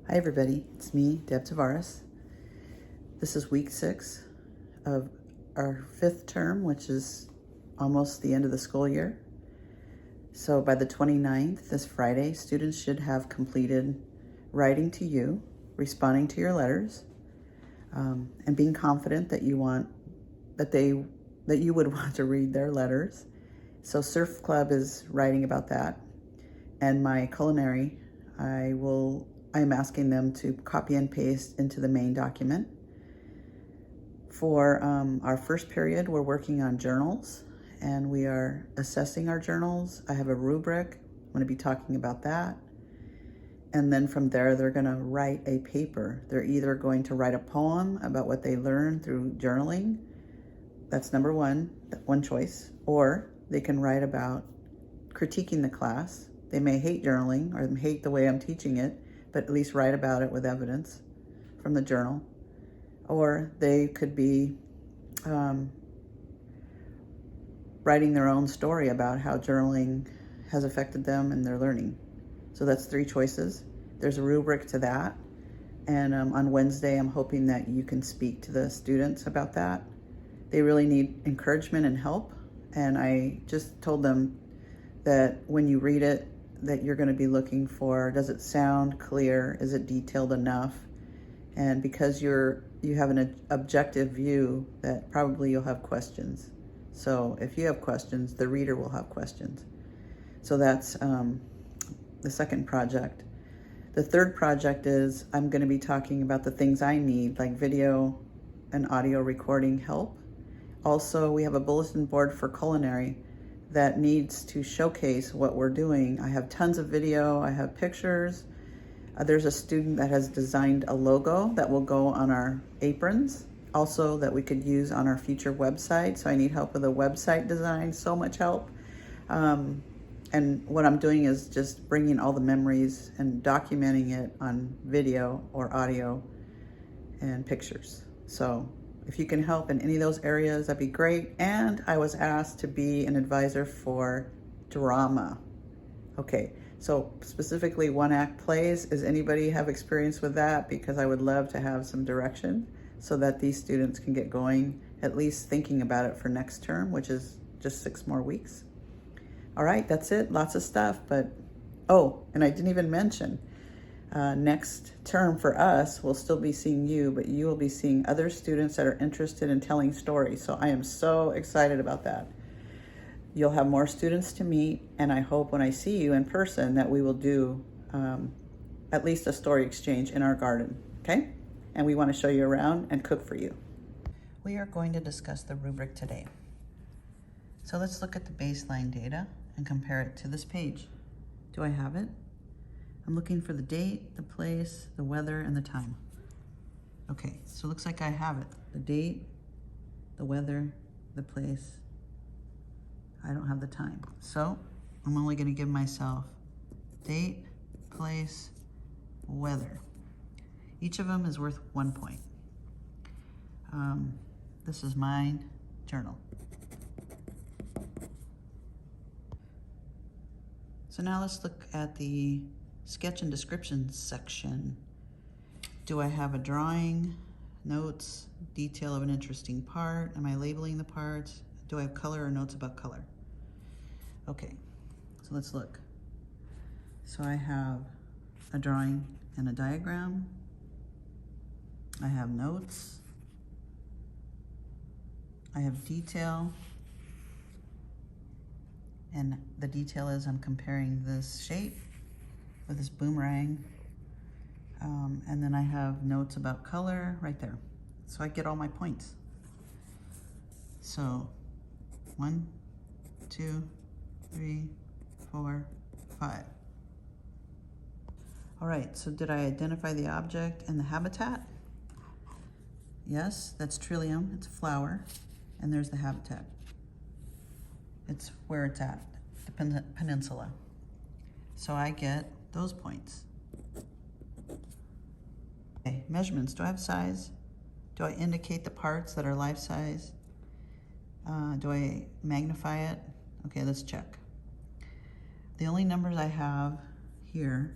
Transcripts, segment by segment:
Hi everybody, it's me, Deb Tavares. This is week 6 of our 5th term, which is almost the end of the school year. So by the 29th, this Friday, students should have completed writing to you, responding to your letters, and being confident that you would want to read their letters. So Surf Club is writing about that, and my culinary, I'm asking them to copy and paste into the main document. For our first period, we're working on journals, and we are assessing our journals. I have a rubric. I'm going to be talking about that. And then from there, they're going to write a paper. They're either going to write a poem about what they learned through journaling. That's number one choice. Or they can write about critiquing the class. They may hate journaling or hate the way I'm teaching it, but at least write about it with evidence from the journal. Or they could be writing their own story about how journaling has affected them and their learning. So that's 3 choices. There's a rubric to that. And on Wednesday, I'm hoping that you can speak to the students about that. They really need encouragement and help. And I just told them that when you read it, that you're going to be looking for, does it sound clear? Is it detailed enough? And because you have an objective view, that probably you'll have questions. So if you have questions, the reader will have questions. So that's the second project. The third project is I'm going to be talking about the things I need, like video and audio recording help. Also, we have a bulletin board for culinary that needs to showcase what we're doing. I have tons of video, I have pictures. There's a student that has designed a logo that will go on our aprons, also that we could use on our future website. So I need help with a website design, so much help. And what I'm doing is just bringing all the memories and documenting it on video or audio and pictures. So if you can help in any of those areas, that'd be great. And I was asked to be an advisor for drama. Okay, so specifically one-act plays. Does anybody have experience with that? Because I would love to have some direction so that these students can get going, at least thinking about it for next term, which is just 6 more weeks. All right, that's it. Lots of stuff, but, oh, and I didn't even mention, next term for us, we'll still be seeing you, but you will be seeing other students that are interested in telling stories. So I am so excited about that. You'll have more students to meet, and I hope when I see you in person that we will do at least a story exchange in our garden, okay? And we want to show you around and cook for you. We are going to discuss the rubric today. So let's look at the baseline data and compare it to this page. Do I have it? I'm looking for the date, the place, the weather, and the time. Okay, so it looks like I have it. The date, the weather, the place. I don't have the time. So I'm only gonna give myself date, place, weather. Each of them is worth 1 point. This is my journal. So now let's look at the sketch and description section. Do I have a drawing, notes, detail of an interesting part? Am I labeling the parts? Do I have color or notes about color? Okay, so let's look. So I have a drawing and a diagram. I have notes. I have detail. And the detail is I'm comparing this shape with this boomerang. And then I have notes about color right there. So I get all my points. So 1, 2, 3, 4, 5. All right, so did I identify the object and the habitat? Yes, that's trillium, it's a flower, and there's the habitat. It's where it's at, the peninsula. So I get those points. Okay, measurements, do I have size? Do I indicate the parts that are life size? Do I magnify it? Okay, let's check. The only numbers I have here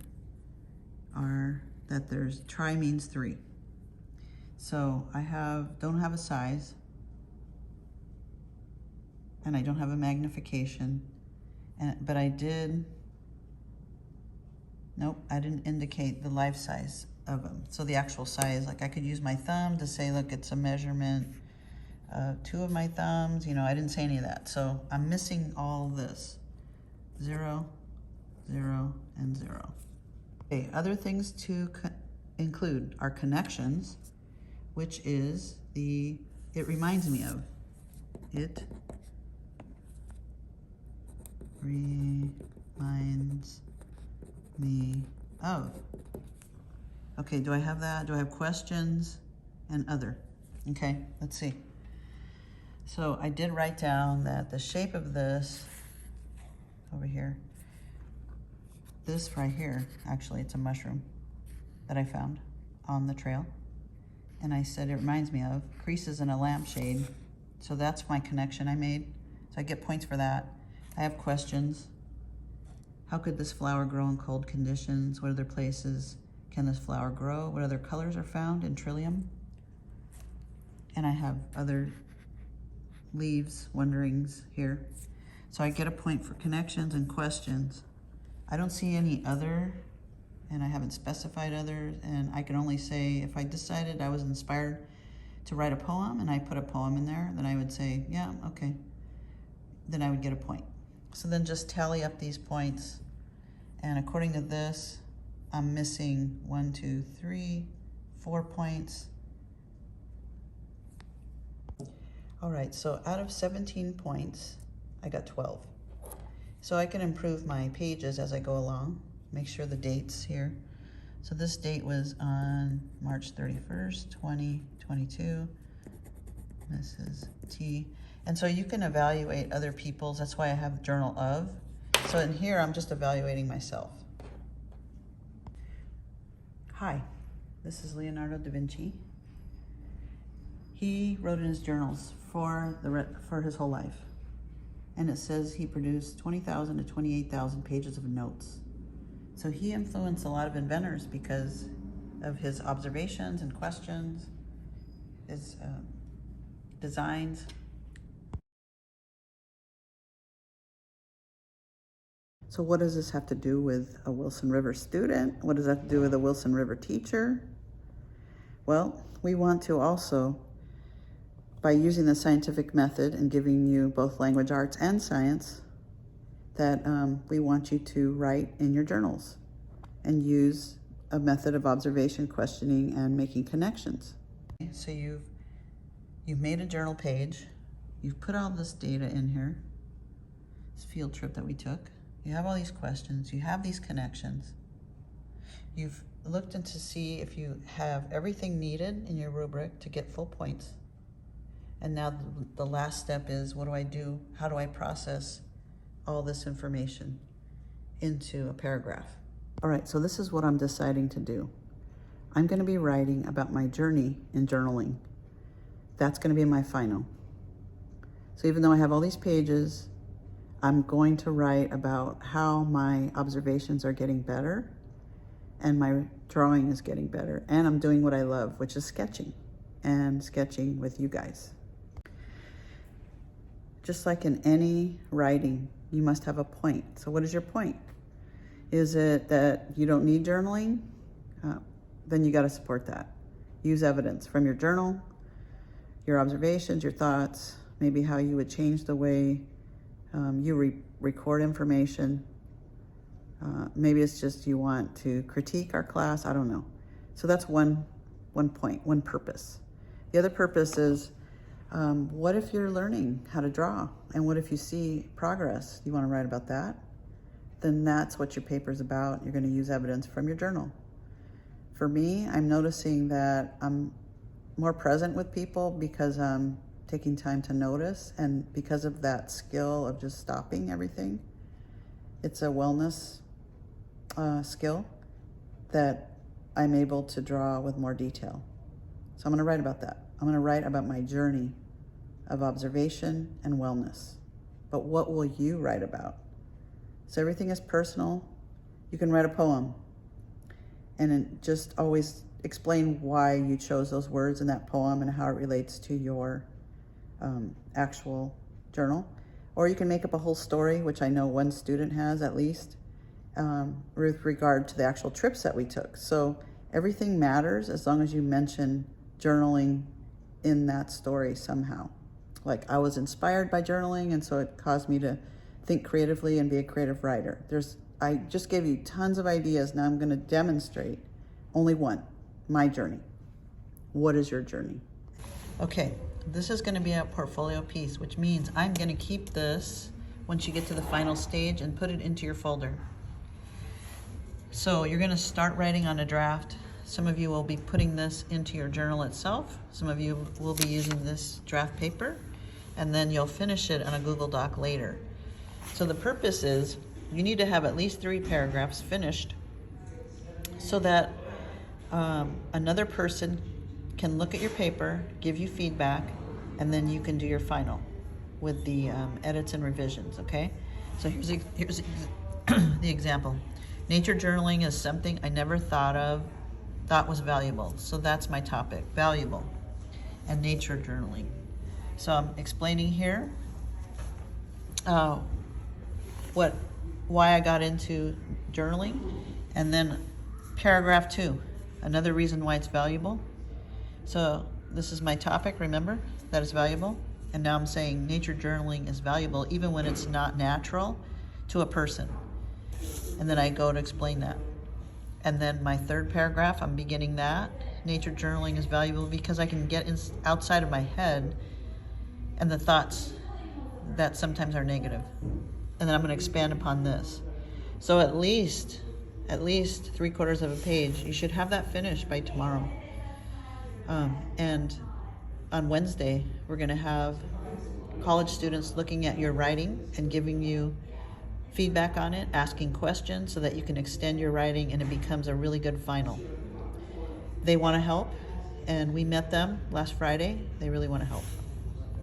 are that there's tri means 3. So I don't have a size, and I don't have a magnification, but I didn't indicate the life size of them. So the actual size, like I could use my thumb to say, look, it's a measurement of 2 of my thumbs. You know, I didn't say any of that. So I'm missing all this. 0, 0, and 0. Okay, other things to include are connections, which is it reminds me of. It reminds me of. Okay, do I have that? Do I have questions and other? Okay, let's see. So I did write down that the shape of this over here, this right here, actually it's a mushroom that I found on the trail. And I said it reminds me of creases in a lampshade. So that's my connection I made. So I get points for that. I have questions. How could this flower grow in cold conditions? What other places can this flower grow? What other colors are found in Trillium? And I have other leaves, wonderings here. So I get a point for connections and questions. I don't see any other, and I haven't specified others, and I can only say if I decided I was inspired to write a poem and I put a poem in there, then I would say, yeah, okay. Then I would get a point. So then just tally up these points, and according to this, I'm missing 1, 2, 3, 4 points. All right, so out of 17 points, I got 12. So I can improve my pages as I go along, make sure the dates here. So this date was on March 31st, 2022. Mrs. T. And so you can evaluate other people's, that's why I have journal of. So in here, I'm just evaluating myself. Hi, this is Leonardo da Vinci. He wrote in his journals for his whole life. And it says he produced 20,000 to 28,000 pages of notes. So he influenced a lot of inventors because of his observations and questions, his designs. So what does this have to do with a Wilson River student? What does that have to do with a Wilson River teacher? Well, we want to also, by using the scientific method and giving you both language arts and science, that we want you to write in your journals and use a method of observation, questioning, and making connections. So you've made a journal page, you've put all this data in here, this field trip that we took, you have all these questions, you have these connections, you've looked into see if you have everything needed in your rubric to get full points. And now the last step is, what do I do? How do I process all this information into a paragraph? All right, so this is what I'm deciding to do. I'm going to be writing about my journey in journaling. That's going to be my final. So even though I have all these pages, I'm going to write about how my observations are getting better and my drawing is getting better. And I'm doing what I love, which is sketching, and sketching with you guys. Just like in any writing, you must have a point. So what is your point? Is it that you don't need journaling? Then you got to support that. Use evidence from your journal, your observations, your thoughts, maybe how you would change the way you record information. Maybe it's just you want to critique our class. I don't know. So that's one point, one purpose. The other purpose is, what if you're learning how to draw? And what if you see progress? You want to write about that? Then that's what your paper's about. You're going to use evidence from your journal. For me, I'm noticing that I'm more present with people because I'm taking time to notice, and because of that skill of just stopping everything. It's a wellness skill that I'm able to draw with more detail. So I'm going to write about that. I'm going to write about my journey of observation and wellness. But what will you write about? So everything is personal. You can write a poem. and just always explain why you chose those words in that poem and how it relates to your actual journal. Or you can make up a whole story, which I know one student has at least, with regard to the actual trips that we took. So everything matters as long as you mention journaling in that story somehow. Like, I was inspired by journaling, and so it caused me to think creatively and be a creative writer. I just gave you tons of ideas. Now I'm going to demonstrate only one, my journey. What is your journey? Okay, this is going to be a portfolio piece, which means I'm going to keep this once you get to the final stage and put it into your folder. So you're going to start writing on a draft. Some of you will be putting this into your journal itself. Some of you will be using this draft paper, and then you'll finish it on a Google Doc later. So the purpose is you need to have at least 3 paragraphs finished so that another person can look at your paper, give you feedback, and then you can do your final with the edits and revisions, okay? So here's the example. Nature journaling is something I never thought was valuable. So that's my topic, valuable, and nature journaling. So I'm explaining here why I got into journaling, and then paragraph 2, another reason why it's valuable. So this is my topic, remember, that is valuable. And now I'm saying nature journaling is valuable even when it's not natural to a person. And then I go to explain that. And then my 3rd paragraph, I'm beginning that. Nature journaling is valuable because I can get outside of my head and the thoughts that sometimes are negative. And then I'm going to expand upon this. So at least 3/4 of a page. You should have that finished by tomorrow. And on Wednesday, we're going to have college students looking at your writing and giving you feedback on it, asking questions so that you can extend your writing and it becomes a really good final. They want to help, and we met them last Friday. They really want to help.